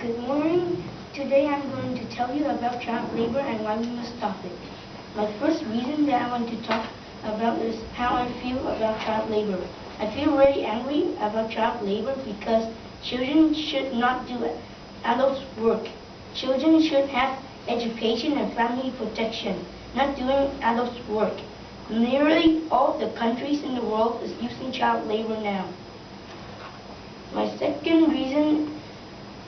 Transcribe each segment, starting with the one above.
Good morning. Today I'm going to tell you about child labor and why we must stop it. My first reason that I want to talk about is how I feel about child labor. I feel really angry about child labor because children should not do adults' work. Children should have education and family protection, not doing adults' work. Nearly all the countries in the world is using child labor now. My second reason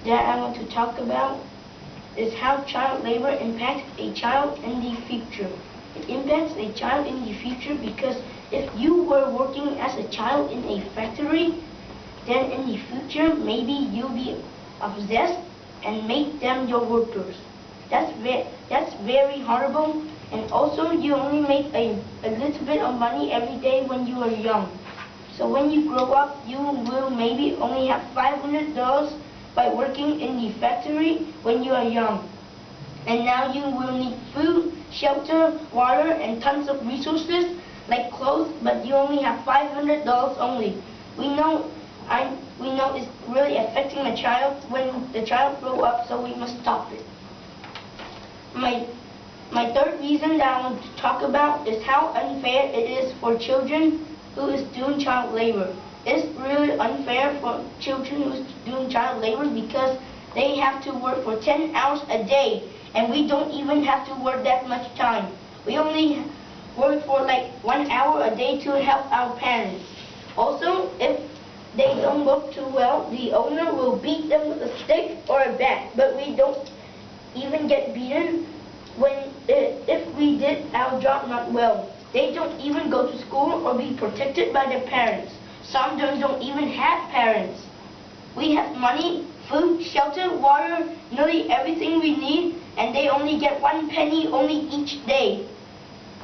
that I want to talk about is how child labor impacts a child in the future. It impacts a child in the future because if you were working as a child in a factory, then in the future maybe you'll be obsessed and make them your workers. That's very horrible, and also you only make a little bit of money every day when you are young. So when you grow up, you will maybe only have $500 by working in the factory when you are young. And now you will need food, shelter, water, and tons of resources like clothes, but you only have $500 only. We know it's really affecting the child when the child grows up, so we must stop it. My third reason that I want to talk about is how unfair it is for children who is doing child labor. It's really unfair for children who's doing child labor because they have to work for 10 hours a day, and we don't even have to work that much time. We only work for like 1 hour a day to help our parents. Also, if they don't work too well, the owner will beat them with a stick or a bat, but we don't even get beaten if we did our job not well. They don't even go to school or be protected by their parents. Some don't even have parents. We have money, food, shelter, water, nearly everything we need, and they only get 1 penny only each day.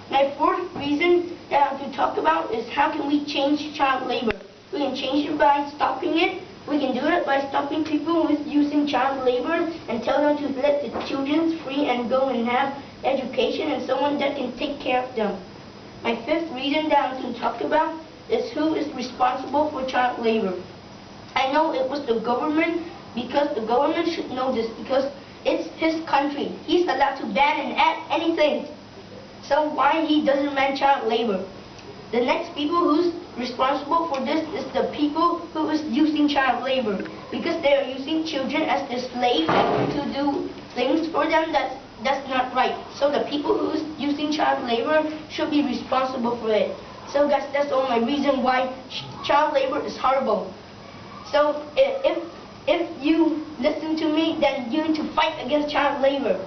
My fourth reason that I want to talk about is how can we change child labor. We can change it by stopping it. We can do it by stopping people who is using child labor and tell them to let the children free and go and have education and someone that can take care of them. My fifth reason that I want to talk about is who is responsible for child labor. I know it was the government because the government should know this because it's his country. He's allowed to ban and add anything. So why he doesn't ban child labor? The next people who's responsible for this is the people who is using child labor because they are using children as their slaves to do things for them that's not right. So the people who is using child labor should be responsible for it. So guys, that's all my reason why child labor is horrible. So if you listen to me, then you need to fight against child labor.